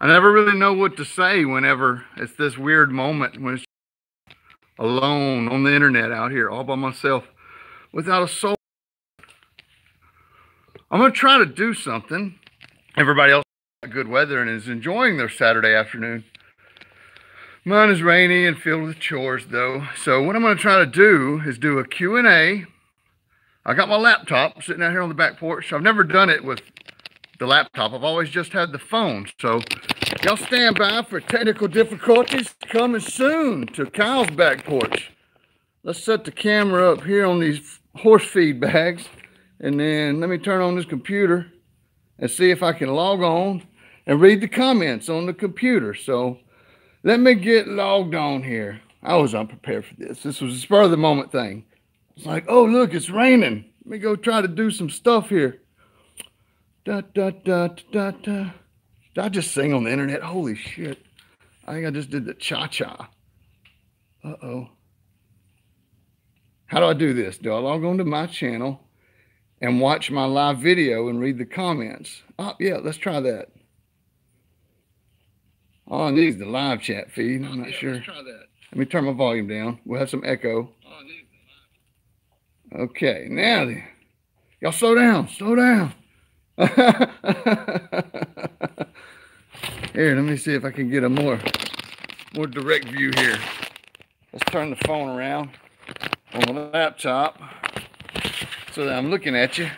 I never really know what to say whenever it's this weird moment when it's alone on the internet out here all by myself without a soul. I'm going to try to do something. Everybody else has good weather and is enjoying their Saturday afternoon. Mine is rainy and filled with chores though. So what I'm going to try to do is do a Q&A. I got my laptop sitting out here on the back porch. I've never done it with the laptop. I've always just had the phone. So y'all stand by for technical difficulties coming soon to Kyle's back porch. Let's set the camera up here on these horse feed bags. And then let me turn on this computer and see if I can log on and read the comments on the computer. So let me get logged on here. I was unprepared for this. This was a spur of the moment thing. It's like, oh, look, it's raining. Let me go try to do some stuff here. Da, da, da, da, da. Did I just sing on the internet? Holy shit. I think I just did the cha-cha. Uh-oh. How do I do this? Do I log on to my channel and watch my live video and read the comments? Oh, yeah, let's try that. Oh, I need the live chat feed. I'm not sure. Let's try that. Let me turn my volume down. We'll have some echo. Okay, now then. Y'all slow down. Slow down. Here, let me see if I can get a more direct view here. Let's turn the phone around on the laptop so that I'm looking at you.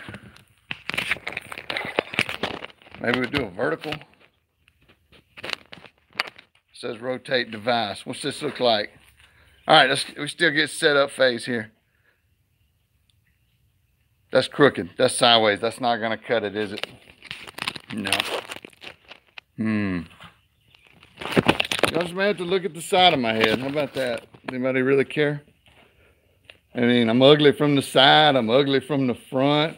Maybe we'll do a vertical. It says rotate device. What's this look like? All right, we still get setup phase here. That's crooked. That's sideways. That's not going to cut it, is it? No. I just may have to look at the side of my head. How about that? Anybody really care? I mean, I'm ugly from the side. I'm ugly from the front.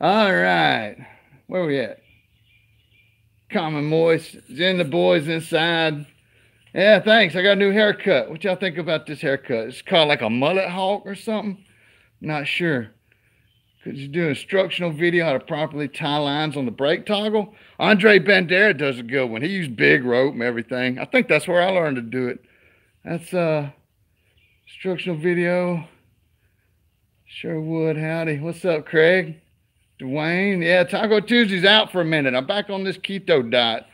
All right. Where we at? Common Moist. Jen the boys inside. Yeah, thanks. I got a new haircut. What y'all think about this haircut? It's called like a mullet hawk or something. Not sure. Could you do an instructional video how to properly tie lines on the brake toggle? Andre Bandera does a good one. He used big rope and everything. I think that's where I learned to do it. That's instructional video. Sure would. Howdy. What's up, Craig? Dwayne. Yeah, Taco Tuesday's out for a minute. I'm back on this keto diet.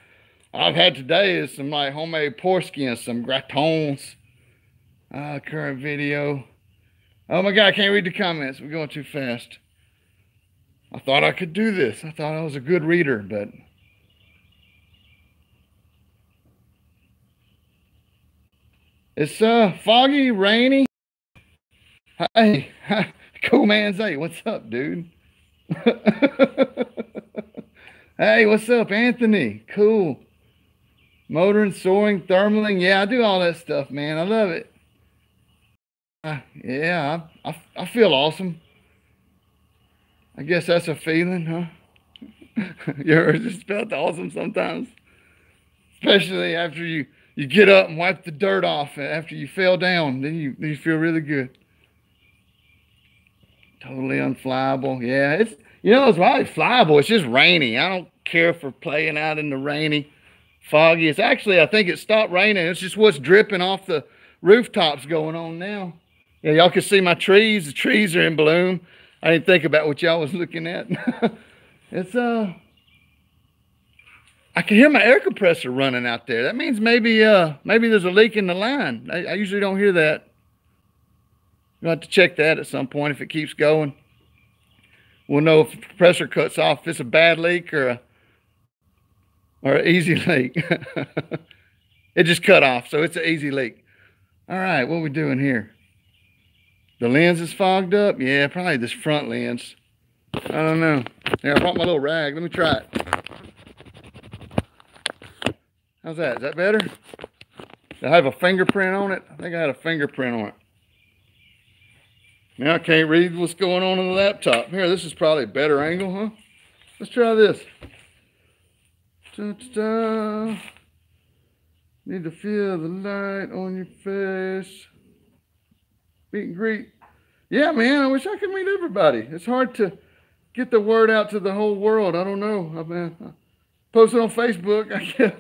I've had today is some like homemade pork skin, some gratons. Current video. Oh my God, I can't read the comments. We're going too fast. I thought I could do this. I thought I was a good reader, but it's foggy, rainy. Hey, Cool Man Zay, what's up, dude? Hey, what's up, Anthony? Cool. Motoring, soaring, thermaling. Yeah, I do all that stuff, man. I love it. Yeah, I feel awesome. I guess that's a feeling, huh? You ever just felt awesome sometimes? Especially after you get up and wipe the dirt off after you fell down. Then you feel really good. Totally unflyable. Yeah, it's probably flyable. It's just rainy. I don't care for playing out in the rainy, foggy. It's actually, I think it stopped raining. It's just what's dripping off the rooftops going on now. Yeah, y'all can see my trees. The trees are in bloom. I didn't think about what y'all was looking at. It's I can hear my air compressor running out there. That means maybe there's a leak in the line. I usually don't hear that. You'll have to check that at some point if it keeps going. We'll know if the compressor cuts off, if it's a bad leak or an easy leak. It just cut off, so it's an easy leak. All right, what are we doing here? The lens is fogged up? Yeah, probably this front lens. I don't know. Here, I brought my little rag. Let me try it. How's that? Is that better? Did I have a fingerprint on it? I think I had a fingerprint on it. Now I can't read what's going on the laptop. Here, this is probably a better angle, huh? Let's try this. Ta-ta-ta. Need to feel the light on your face. Meet and greet. Yeah, man, I wish I could meet everybody. It's hard to get the word out to the whole world. I don't know. I mean, post it on Facebook, I guess.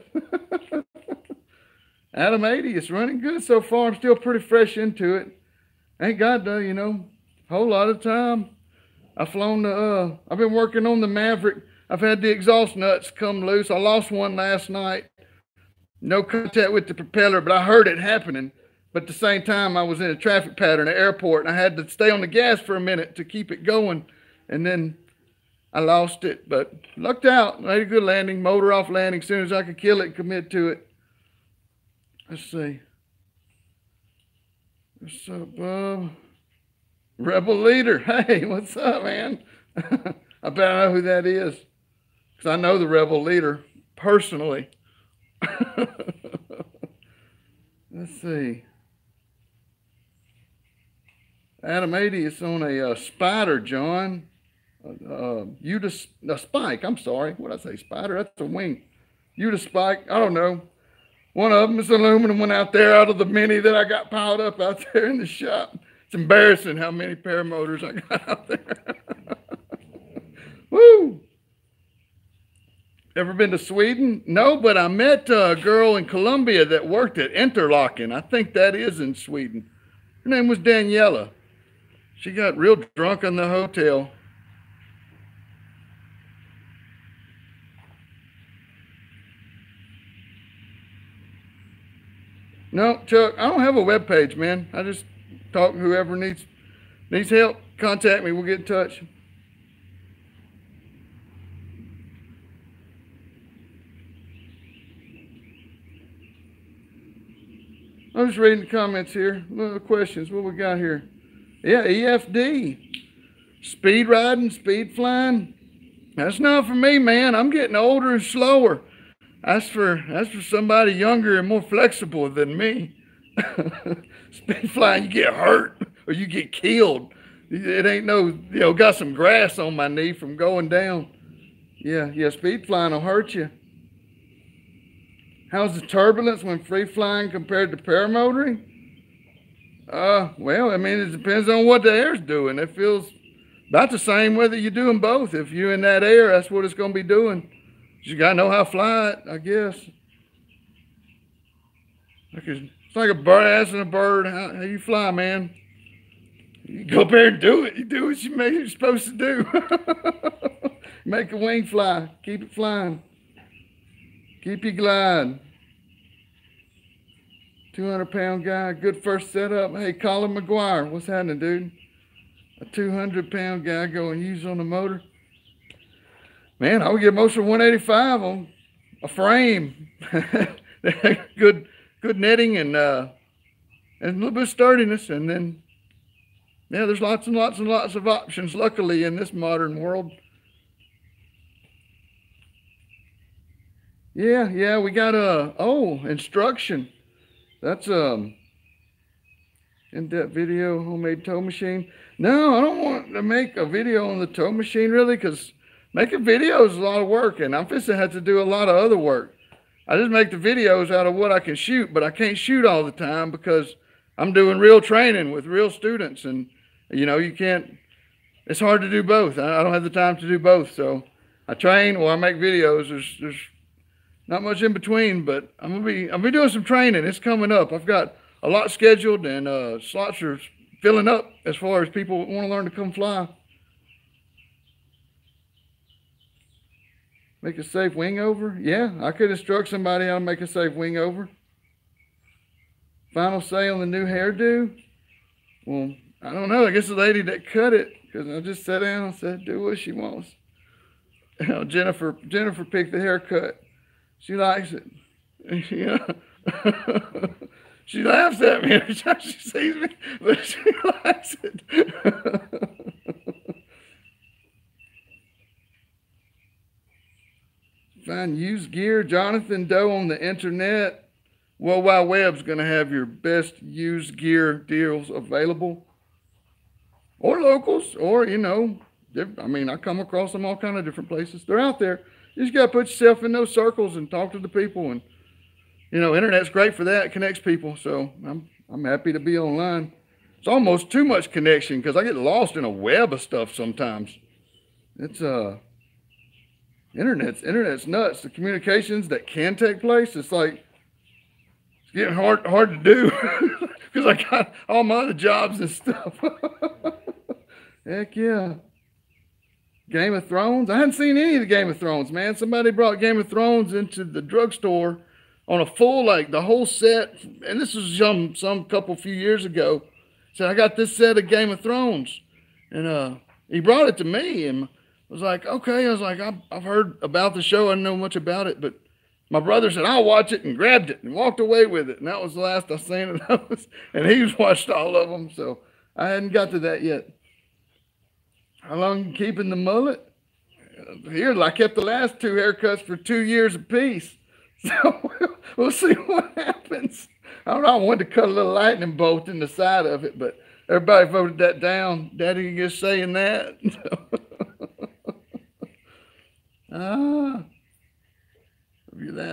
Adam 80, it's running good so far. I'm still pretty fresh into it. Ain't got though, you know, whole lot of time. I've been working on the Maverick. I've had the exhaust nuts come loose. I lost one last night. No contact with the propeller, but I heard it happening. But at the same time, I was in a traffic pattern at the airport, and I had to stay on the gas for a minute to keep it going. And then I lost it, but lucked out. Made a good landing, motor off landing as soon as I could kill it and commit to it. Let's see. What's up, Bob? Rebel Leader. Hey, what's up, man? I bet I know who that is, because I know the Rebel Leader personally. Let's see. Adam 80 is on a Spider, John. A Spike. I'm sorry. What did I say? Spider? That's a wing. Spike. I don't know. One of them is aluminum one out there out of the many that I got piled up out there in the shop. It's embarrassing how many paramotors I got out there. Woo! Ever been to Sweden? No, but I met a girl in Colombia that worked at Interlaken. I think that is in Sweden. Her name was Daniela. She got real drunk in the hotel. No, Chuck, I don't have a web page, man. I just talk to whoever needs help. Contact me. We'll get in touch. I'm just reading the comments here. Little questions. What we got here? Yeah, EFD. Speed riding, speed flying. That's not for me, man. I'm getting older and slower. That's for somebody younger and more flexible than me. Speed flying, you get hurt or you get killed. It ain't no, got some grass on my knee from going down. Yeah, speed flying will hurt you. How's the turbulence when free flying compared to paramotoring? Well, I mean, it depends on what the air's doing. It feels about the same whether you're doing both. If you're in that air, that's what it's going to be doing. You got to know how to fly it, I guess. It's like a bird asking a bird, how you fly, man? You go up there and do it. You do what you're supposed to do. Make a wing fly. Keep it flying. Keep you glide. 200-pound guy, good first setup. Hey, Colin McGuire, what's happening, dude? A 200-pound guy going use on the motor. Man, I would get most of 185 on a frame. good netting and a little bit of sturdiness. And then, yeah, there's lots and lots and lots of options, luckily, in this modern world. Yeah, we got instruction. That's in-depth video, homemade tow machine. No, I don't want to make a video on the tow machine, really, because making videos is a lot of work, and I'm fixing to have to do a lot of other work. I just make the videos out of what I can shoot, but I can't shoot all the time because I'm doing real training with real students, and you can't. It's hard to do both. I don't have the time to do both, so I train or I make videos. There's not much in between, but I'll be doing some training. It's coming up. I've got a lot scheduled, and slots are filling up as far as people want to learn to come fly. Make a safe wing over? Yeah, I could instruct somebody how to make a safe wing over. Final say on the new hairdo? Well, I don't know. I guess the lady that cut it, because I just sat down and said, do what she wants. Jennifer picked the haircut. She likes it. She laughs at me every time she sees me, but she likes it. Find used gear. Jonathan Doe on the internet. World Wide Web's going to have your best used gear deals available. Or locals, or, I come across them all kind of different places. They're out there. You just got to put yourself in those circles and talk to the people. And, internet's great for that. It connects people. So I'm happy to be online. It's almost too much connection because I get lost in a web of stuff sometimes. It's internet's nuts. The communications that can take place, it's like it's getting hard to do because I got all my other jobs and stuff. Heck yeah. Game of Thrones. I hadn't seen any of the Game of Thrones, man. Somebody brought Game of Thrones into the drugstore on a full, like the whole set. And this was some couple few years ago. Said, I got this set of Game of Thrones. And he brought it to me and I was like, okay. I was like, I've heard about the show. I don't know much about it, but my brother said, I'll watch it, and grabbed it and walked away with it. And that was the last I seen of those. And he's watched all of them. So I hadn't got to that yet. How long you keeping the mullet? Here, I kept the last two haircuts for 2 years apiece. So we'll see what happens. I don't know. I wanted to cut a little lightning bolt in the side of it, but everybody voted that down. Daddy just saying that.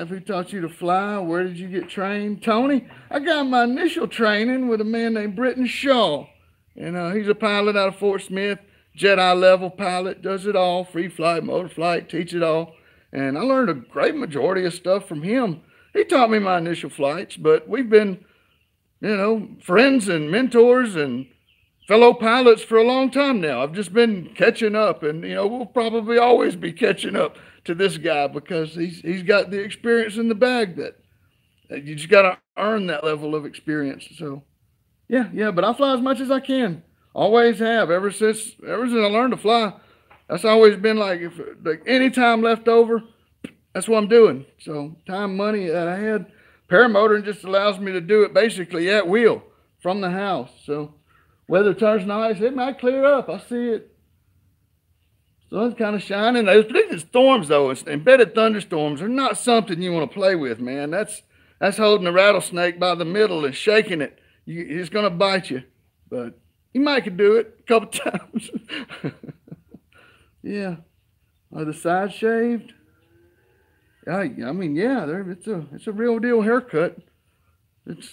Who taught you to fly? Where did you get trained? Tony, I got my initial training with a man named Britton Shaw. And he's a pilot out of Fort Smith. Jedi level pilot, does it all, free flight, motor flight, teach it all. And I learned a great majority of stuff from him. He taught me my initial flights, but we've been, friends and mentors and fellow pilots for a long time now. I've just been catching up, and, we'll probably always be catching up to this guy because he's got the experience in the bag that you just got to earn that level of experience. So, yeah, but I fly as much as I can. Always have, ever since I learned to fly. That's always been like any time left over, that's what I'm doing. So time, money that I had, paramotoring just allows me to do it basically at will from the house. So weather turns nice, it might clear up. I see it. Sun's kind of shining. Those predicted storms though, embedded thunderstorms are not something you want to play with, man. That's holding a rattlesnake by the middle and shaking it. It's gonna bite you, but you might could do it a couple times. Yeah. Are the sides shaved? I mean, yeah, it's a real deal haircut. It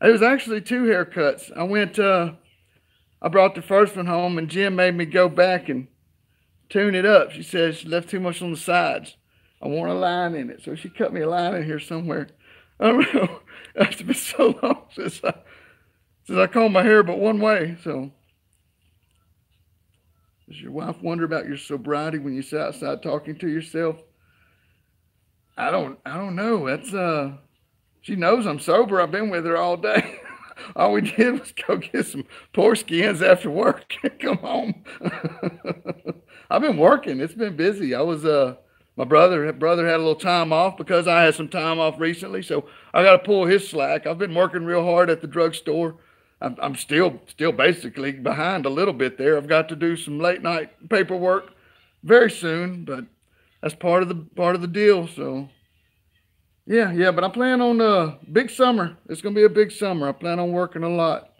was actually 2 haircuts. I brought the first one home and Jim made me go back and tune it up. She said she left too much on the sides. I want a line in it. So she cut me a line in here somewhere. I don't know. It's been so long since I comb my hair but one way. So does your wife wonder about your sobriety when you sit outside talking to yourself? I don't know. That's she knows I'm sober. I've been with her all day. All we did was go get some pork skins after work and come home. I've been working. It's been busy. I was my brother had a little time off because I had some time off recently, so I got to pull his slack. I've been working real hard at the drugstore. I'm still basically behind a little bit there. I've got to do some late night paperwork very soon, but that's part of the deal. So yeah. But I plan on a big summer. It's gonna be a big summer. I plan on working a lot.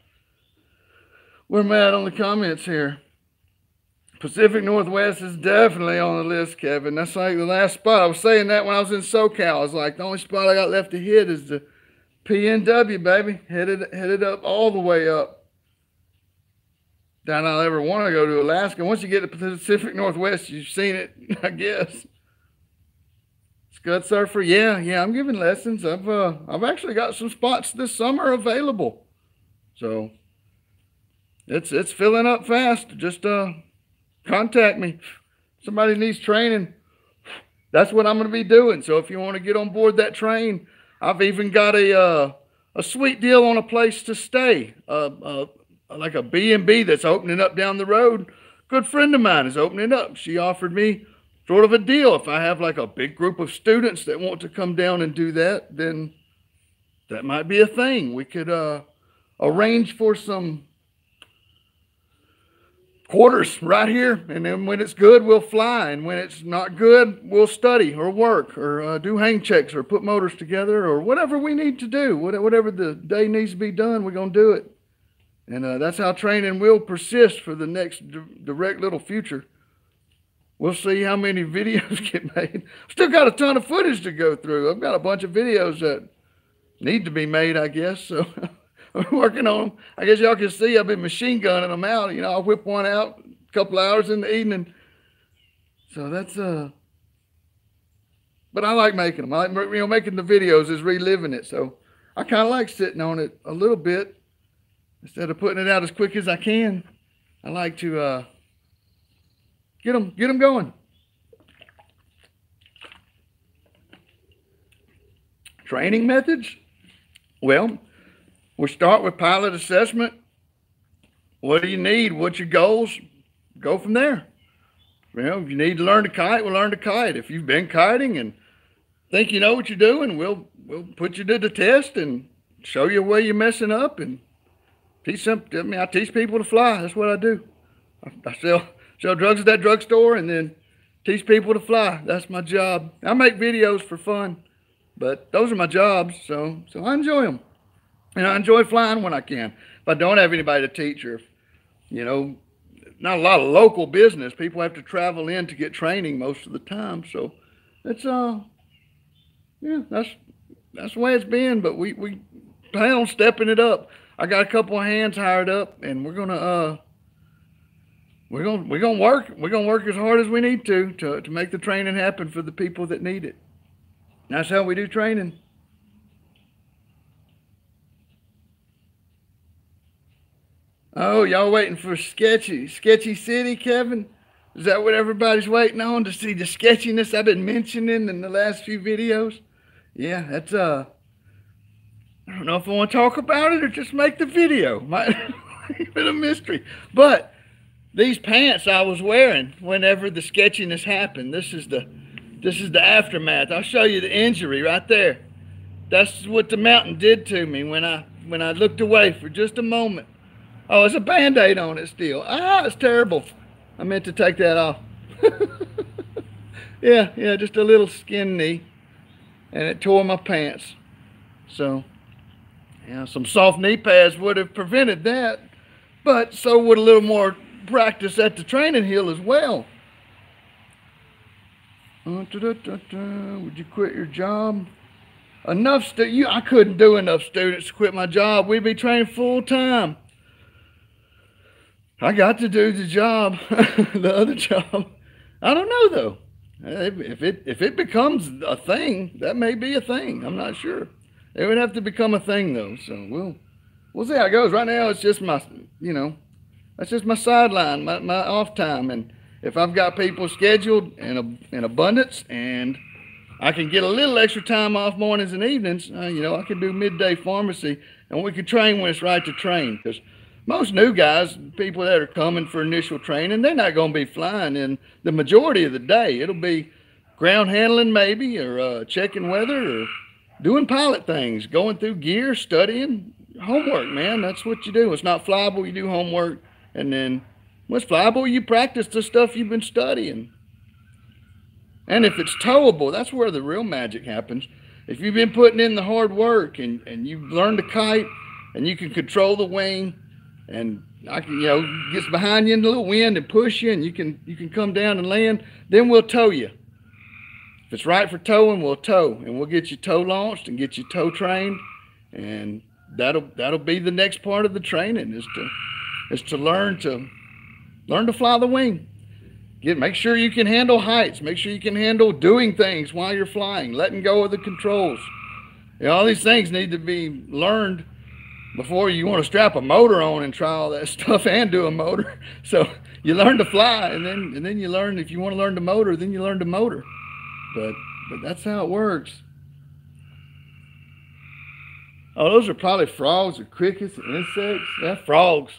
Where am I at on the comments here? Pacific Northwest is definitely on the list, Kevin. That's like the last spot. I was saying that when I was in SoCal. I was like, the only spot I got left to hit is the PNW, baby. Headed up all the way up. Down I'll ever want to go to Alaska. Once you get to the Pacific Northwest, you've seen it, I guess. Scud surfer, yeah. I'm giving lessons. I've actually got some spots this summer available. So it's filling up fast. Just contact me. Somebody needs training. That's what I'm going to be doing. So if you want to get on board that train, I've even got a sweet deal on a place to stay, like a B&B that's opening up down the road. Good friend of mine is opening up. She offered me sort of a deal. If I have like a big group of students that want to come down and do that, then that might be a thing. We could arrange for some quarters right here, and then when it's good, we'll fly, and when it's not good, we'll study or work or do hang checks or put motors together or whatever we need to do. Whatever the day needs to be done, we're going to do it. And that's how training will persist for the next direct little future. We'll see how many videos get made. Still got a ton of footage to go through. I've got a bunch of videos that need to be made, I guess. So I'm working on them. I guess y'all can see I've been machine gunning them out. I'll whip one out, couple hours in the evening. So that's but I like making them. I like, making the videos is reliving it. So I kind of like sitting on it a little bit instead of putting it out as quick as I can. I like to get them going. Training methods. Well, we start with pilot assessment. What do you need? What's your goals? Go from there. If you need to learn to kite, we'll learn to kite. If you've been kiting and think you know what you're doing, we'll put you to the test and show you where you're messing up and teach them. I mean, I teach people to fly. That's what I do. I sell drugs at that drugstore and then teach people to fly. That's my job. I make videos for fun, but those are my jobs. So I enjoy them, and I enjoy flying when I can. If I don't have anybody to teach, or not a lot of local business. People have to travel in to get training most of the time. So it's yeah, that's the way it's been. But we plan on stepping it up. I got a couple of hands hired up, and we're gonna work as hard as we need to make the training happen for the people that need it. That's how we do training. Oh, y'all waiting for Sketchy City, Kevin? Is that what everybody's waiting on, to see the sketchiness I've been mentioning in the last few videos? Yeah, that's I don't know if I want to talk about it or just make the video. Might leave it a mystery. But these pants I was wearing whenever the sketchiness happened. This is the aftermath. I'll show you the injury right there. That's what the mountain did to me when I looked away for just a moment. Oh, it's a Band-Aid on it still. Ah, it's terrible. I meant to take that off. Yeah, just a little skin knee. And it tore my pants. So, yeah, some soft knee pads would have prevented that. But so would a little more practice at the training hill as well. Would you quit your job? I couldn't do enough students to quit my job. We'd be training full time. I got to do the job, the other job. I don't know though. If it becomes a thing, that may be a thing. I'm not sure. It would have to become a thing though. So we'll see how it goes. Right now, it's just my, that's just my sideline, my off time. And if I've got people scheduled in abundance and I can get a little extra time off mornings and evenings, I can do midday pharmacy, and we could train when it's right to train. Because most new guys, people that are coming for initial training, they're not going to be flying in the majority of the day. It'll be ground handling maybe, or checking weather, or doing pilot things, going through gear, studying, homework, man. That's what you do. It's not flyable, you do homework. And then when it's flyable, you practice the stuff you've been studying. And if it's towable, that's where the real magic happens. If you've been putting in the hard work and you've learned to kite and you can control the wing, and I can, gets behind you in the little wind and push you, and you can come down and land, then we'll tow you. If it's right for towing, we'll tow, and we'll get you tow launched and get you tow trained, and that'll be the next part of the training is to learn to fly the wing. Make sure you can handle heights. Make sure you can handle doing things while you're flying, letting go of the controls. All these things need to be learned before you want to strap a motor on and try all that stuff and do a motor. So you learn to fly, and then you learn, if you want to learn the motor, then you learn the motor. But that's how it works. Oh, those are probably frogs or crickets or insects. Yeah, frogs.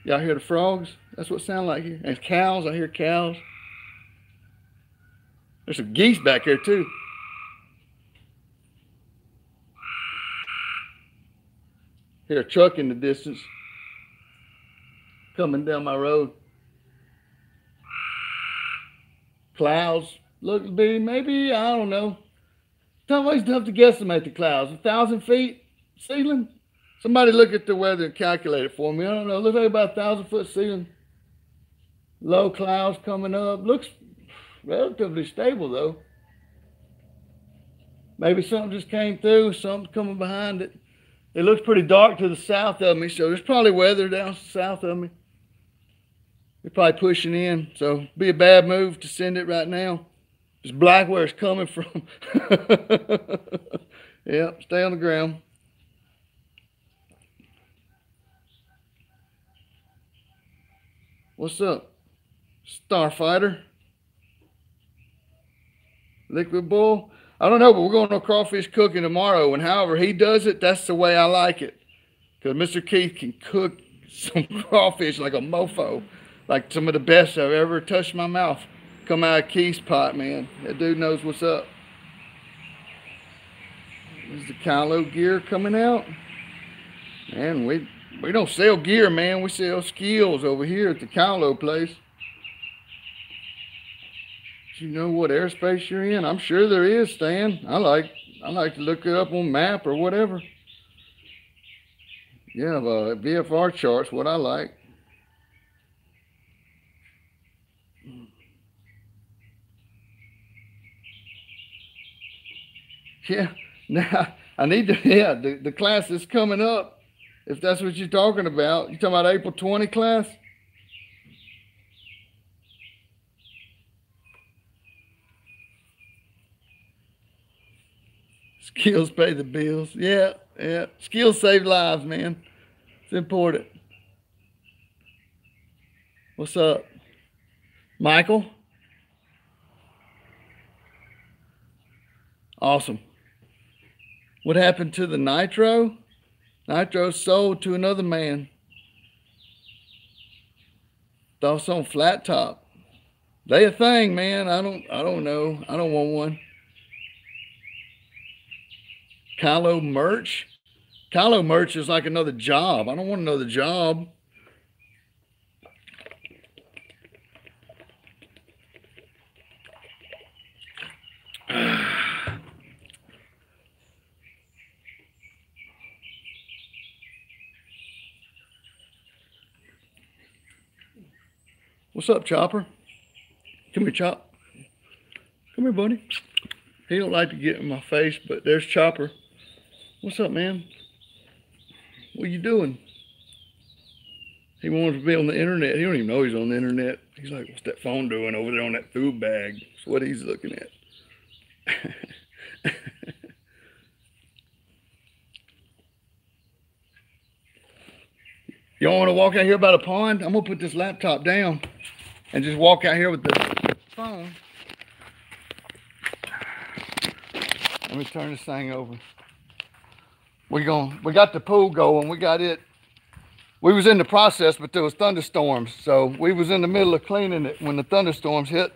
Y'all hear the frogs? That's what it sounds like here. And cows, I hear cows. There's some geese back here too. Hear a truck in the distance coming down my road. Clouds look to be maybe, I don't know. It's always tough to guesstimate the clouds. 1,000 feet ceiling? Somebody look at the weather and calculate it for me. I don't know. Looks like about 1,000-foot ceiling. Low clouds coming up. Looks relatively stable though. Maybe something just came through. Something's coming behind it. It looks pretty dark to the south of me, so there's probably weather down south of me. They're probably pushing in, so be a bad move to send it right now. It's black where it's coming from. Yep, stay on the ground. What's up, Starfighter? Liquid bull? I don't know, but we're going to crawfish cooking tomorrow, and however he does it, that's the way I like it. Because Mr. Keith can cook some crawfish like a mofo. Like some of the best I've ever touched my mouth. Come out of Keith's pot, man. That dude knows what's up. Is the Kylo gear coming out? Man, we don't sell gear, man. We sell skills over here at the Kylo place. Do you know what airspace you're in? I'm sure there is, Stan. I like to look it up on map or whatever. Yeah, VFR chart's what I like. Yeah, now I need to, yeah, the class is coming up. If that's what you're talking about. You talking about April 20 class? Skills pay the bills. Yeah, yeah. Skills save lives, man. It's important. What's up? Michael? Awesome. What happened to the Nitro? Nitro sold to another man. Thoughts on flat top? They a thing, man. I don't know. I don't want one. Kylo merch? Kylo merch is like another job. I don't want another job. What's up, Chopper? Come here, Chop. Come here, buddy. He don't like to get in my face, but there's Chopper. What's up, man? What you doing? He wants to be on the internet. He don't even know he's on the internet. He's like, what's that phone doing over there on that food bag? That's what he's looking at. Y'all want to walk out here by the pond? I'm going to put this laptop down and just walk out here with the phone. Let me turn this thing over. We got the pool going. We got it. We was in the process, but there was thunderstorms. So we was in the middle of cleaning it when the thunderstorms hit.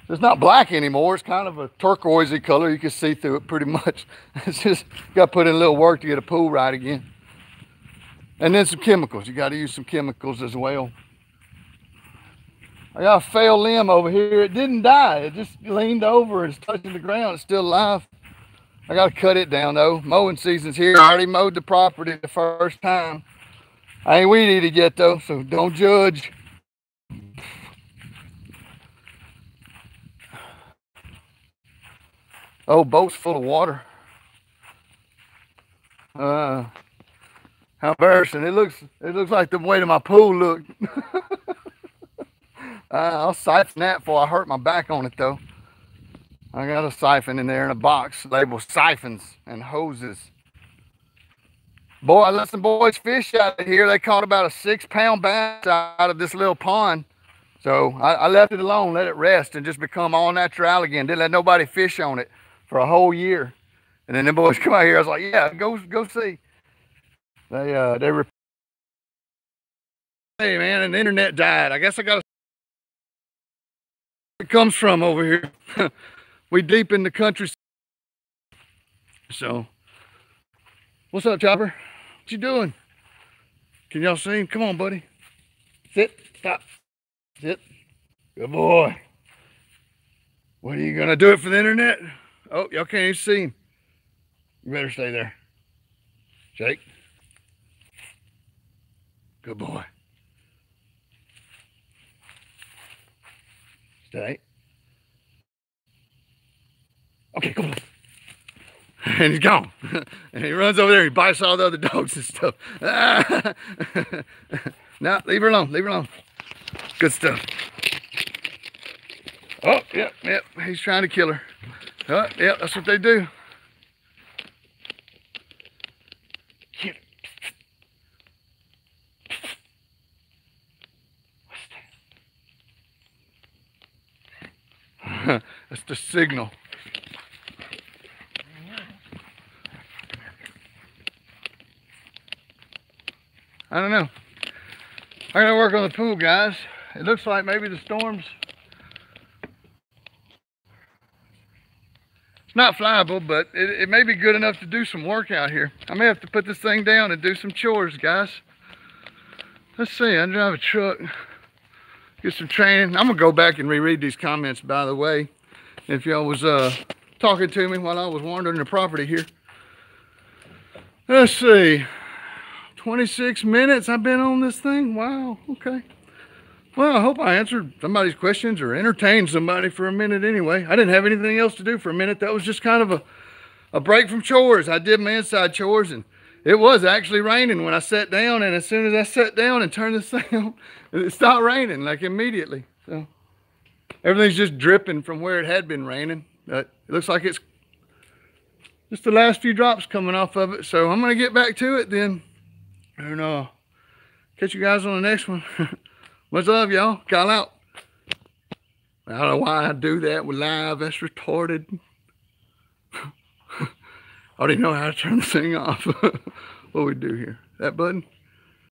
It's not black anymore. It's kind of a turquoisey color. You can see through it pretty much. It's just got to put in a little work to get a pool right again. And then some chemicals. You got to use some chemicals as well. I got a failed limb over here. It didn't die. It just leaned over and it's touching the ground. It's still alive. I got to cut it down though. Mowing season's here. I already mowed the property the first time. I ain't weed eated yet though, so don't judge. Oh, boat's full of water. How embarrassing. It looks like the way to my pool looked. I'll siphon that before I hurt my back on it though. I got a siphon in there in a box labeled siphons and hoses. Boy, I let some boys fish out of here. They caught about a 6-pound bass out of this little pond. So I left it alone, let it rest and just become all natural again. Didn't let nobody fish on it for a whole year. And then the boys come out here. I was like, yeah, go see. Hey man, and the internet died. I guess I got it comes from over here. We deep in the country. So what's up, Chopper? What you doing? Can y'all see him? Come on, buddy. Sit, stop, sit. Good boy. What are you gonna do it for the internet? Oh, y'all can't even see him. You better stay there. Jake. Good boy. Stay. Okay, come on. and he's gone. And he runs over there, he bites all the other dogs and stuff. No, leave her alone, leave her alone. Good stuff. Oh, yep, he's trying to kill her. Oh, yep, that's what they do. That's the signal. I don't know. I gotta work on the pool, guys. It looks like maybe the storm's not flyable, but it may be good enough to do some work out here. I may have to put this thing down and do some chores, guys. Let's see, I drive a truck. Get some training. I'm gonna go back and reread these comments, by the way. If y'all was talking to me while I was wandering the property here. Let's see. 26 minutes I've been on this thing. Wow, okay. Well, I hope I answered somebody's questions or entertained somebody for a minute anyway. I didn't have anything else to do for a minute. That was just kind of a break from chores. I did my inside chores, and it was actually raining when I sat down, and as soon as I sat down and turned this thing on, it stopped raining, like immediately. So everything's just dripping from where it had been raining. It looks like it's just the last few drops coming off of it. So I'm gonna get back to it then. And catch you guys on the next one. Much love, y'all. Call out. I don't know why I do that with live. That's retarded. I already know how to turn the thing off. What we do here. That button.